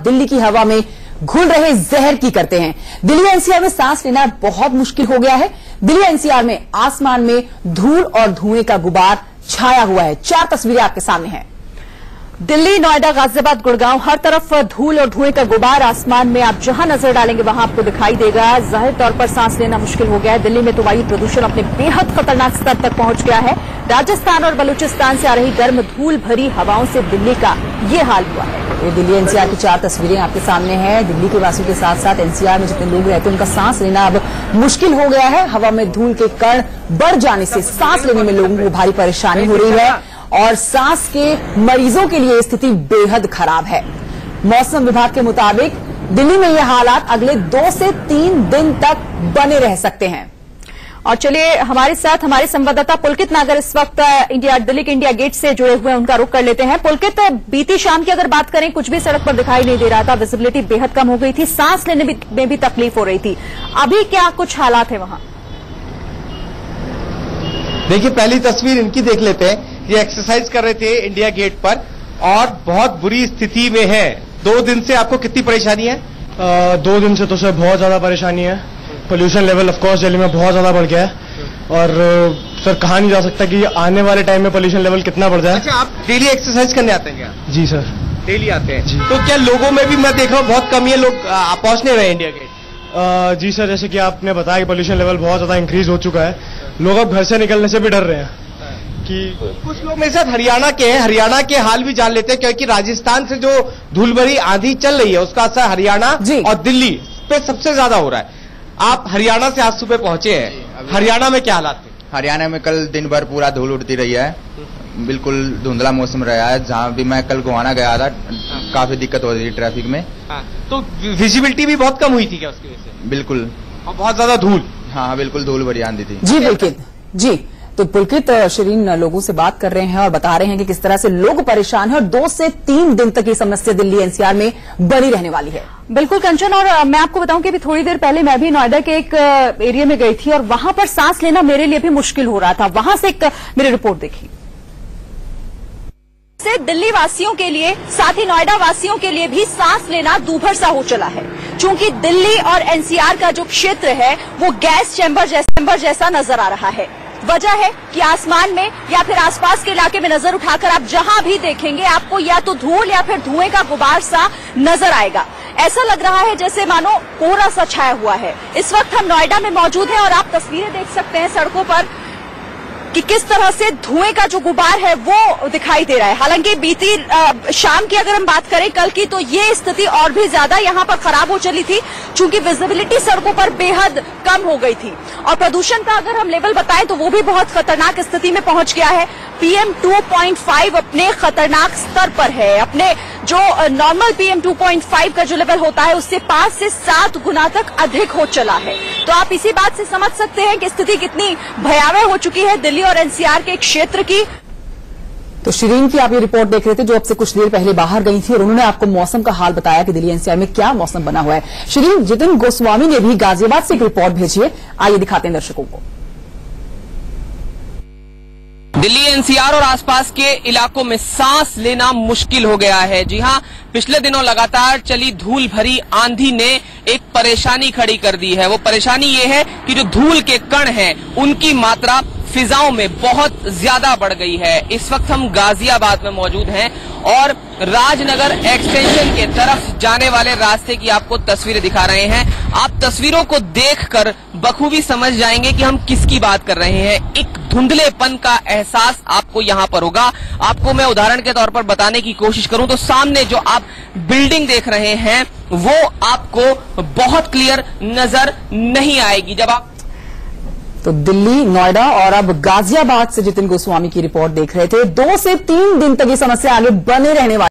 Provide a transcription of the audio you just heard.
दिल्ली की हवा में घुल रहे जहर की करते हैं। दिल्ली एनसीआर में सांस लेना बहुत मुश्किल हो गया है। दिल्ली एनसीआर में आसमान में धूल और धुएं का गुबार छाया हुआ है। 4 तस्वीरें आपके सामने हैं। दिल्ली, नोएडा, गाजियाबाद, गुड़गांव, हर तरफ धूल और धुएं का गुबार आसमान में आप जहां नजर डालेंगे वहां आपको दिखाई देगा। जाहिर तौर पर सांस लेना मुश्किल हो गया है। दिल्ली में तो वायु प्रदूषण अपने बेहद खतरनाक स्तर तक पहुंच गया है। राजस्थान और बलूचिस्तान से आ रही गर्म धूल भरी हवाओं से दिल्ली का ये हाल हुआ है। ये दिल्ली एनसीआर की 4 तस्वीरें आपके सामने हैं। दिल्ली के वासियों के साथ साथ एनसीआर में जितने लोग रहते हैं उनका सांस लेना अब मुश्किल हो गया है। हवा में धूल के कण बढ़ जाने से सांस लेने में लोगों को भारी परेशानी हो रही है और सांस के मरीजों के लिए स्थिति बेहद खराब है। मौसम विभाग के मुताबिक दिल्ली में ये हालात अगले 2 से 3 दिन तक बने रह सकते हैं। और चलिए हमारे साथ हमारे संवाददाता पुलकित नागर इस वक्त दिल्ली के इंडिया गेट से जुड़े हुए हैं, उनका रुख कर लेते हैं। पुलकित, बीती शाम की अगर बात करें कुछ भी सड़क पर दिखाई नहीं दे रहा था, विजिबिलिटी बेहद कम हो गई थी, सांस लेने में भी तकलीफ हो रही थी। अभी क्या कुछ हालात है वहां? देखिए, पहली तस्वीर इनकी देख लेते हैं। ये एक्सरसाइज कर रहे थे इंडिया गेट पर और बहुत बुरी स्थिति में है। 2 दिन से आपको कितनी परेशानी है? 2 दिन से तो सर बहुत ज्यादा परेशानी है। Pollution level of course Delhi में बहुत ज्यादा बढ़ गया है और सर कहा नहीं जा सकता कि आने वाले टाइम में पोल्यूशन लेवल कितना बढ़ जाए। अच्छा, आप डेली एक्सरसाइज करने आते हैं क्या? जी सर, डेली आते हैं जी। तो क्या लोगों में भी मैं देख रहा हूँ बहुत कमी है, लोग पहुंच नहीं रहे इंडिया गेट? जी सर, जैसे कि आपने बताया कि पोल्यूशन लेवल बहुत ज्यादा इंक्रीज हो चुका है। लोग अब घर से निकलने से भी डर रहे हैं कि कुछ लोग मेरे साथ हरियाणा के हैं। हरियाणा के हाल भी जान लेते हैं, क्योंकि राजस्थान से जो धूल भरी आंधी चल रही है उसका असर हरियाणा और दिल्ली पे सबसे ज्यादा हो रहा है। आप हरियाणा से आज सुबह पहुंचे हैं, हरियाणा में क्या हालात थे? हरियाणा में कल दिन भर पूरा धूल उड़ती रही है, बिल्कुल धुंधला मौसम रहा है। जहां भी मैं कल गोहाना गया था काफी दिक्कत हो रही थी ट्रैफिक में। तो विजिबिलिटी भी बहुत कम हुई थी क्या उसकी वजह से? बिल्कुल, और बहुत ज्यादा धूल। हाँ बिल्कुल, धूल भरी आंधी थी। जी पुलकित जी, तो पुलकित शिरीन लोगों से बात कर रहे हैं और बता रहे हैं कि किस तरह से लोग परेशान हैं और 2 से 3 दिन तक ये समस्या दिल्ली एनसीआर में बनी रहने वाली है। बिल्कुल कंचन, और मैं आपको बताऊं कि अभी थोड़ी देर पहले मैं भी नोएडा के एक एरिया में गई थी और वहां पर सांस लेना मेरे लिए भी मुश्किल हो रहा था। वहां से एक मेरी रिपोर्ट देखी। से दिल्ली वासियों के लिए, साथ ही नोएडा वासियों के लिए भी सांस लेना दूभर सा हो चला है, क्योंकि दिल्ली और एनसीआर का जो क्षेत्र है वो गैस चैम्बर जैसा नजर आ रहा है। वजह है कि आसमान में या फिर आसपास के इलाके में नजर उठाकर आप जहां भी देखेंगे आपको या तो धूल या फिर धुएं का गुबार सा नजर आएगा। ऐसा लग रहा है जैसे मानो कोहरा सा छाया हुआ है। इस वक्त हम नोएडा में मौजूद हैं और आप तस्वीरें देख सकते हैं सड़कों पर कि किस तरह से धुएं का जो गुबार है वो दिखाई दे रहा है। हालांकि बीती शाम की अगर हम बात करें कल की, तो ये स्थिति और भी ज्यादा यहाँ पर खराब हो चली थी, क्योंकि विजिबिलिटी सड़कों पर बेहद कम हो गई थी। और प्रदूषण का अगर हम लेवल बताएं तो वो भी बहुत खतरनाक स्थिति में पहुंच गया है। PM 2.5 अपने खतरनाक स्तर पर है। अपने जो नॉर्मल PM 2.5 का जो लेवल होता है उससे 5 से 7 गुना तक अधिक हो चला है। तो आप इसी बात से समझ सकते हैं कि स्थिति कितनी भयावह हो चुकी है दिल्ली और एनसीआर के क्षेत्र की। तो शिरीन की आप ये रिपोर्ट देख रहे थे जो अब से कुछ देर पहले बाहर गई थी और उन्होंने आपको मौसम का हाल बताया कि दिल्ली एनसीआर में क्या मौसम बना हुआ है। शिरीन, जितिन गोस्वामी ने भी गाजियाबाद से एक रिपोर्ट भेजी है, आइए दिखाते हैं दर्शकों को। दिल्ली एनसीआर और आसपास के इलाकों में सांस लेना मुश्किल हो गया है। जी हां, पिछले दिनों लगातार चली धूल भरी आंधी ने एक परेशानी खड़ी कर दी है। वो परेशानी ये है कि जो धूल के कण हैं उनकी मात्रा फिजाओं में बहुत ज्यादा बढ़ गई है। इस वक्त हम गाजियाबाद में मौजूद हैं और राजनगर एक्सटेंशन के तरफ जाने वाले रास्ते की आपको तस्वीरें दिखा रहे हैं। आप तस्वीरों को देखकर बखूबी समझ जाएंगे कि हम किसकी बात कर रहे हैं। एक धुंधलेपन का एहसास आपको यहाँ पर होगा। आपको मैं उदाहरण के तौर पर बताने की कोशिश करूं तो सामने जो आप बिल्डिंग देख रहे हैं वो आपको बहुत क्लियर नजर नहीं आएगी। जब आप तो दिल्ली, नोएडा और अब गाजियाबाद से जितिन गोस्वामी की रिपोर्ट देख रहे थे। 2 से 3 दिन तक ये समस्या आगे बने रहने वाली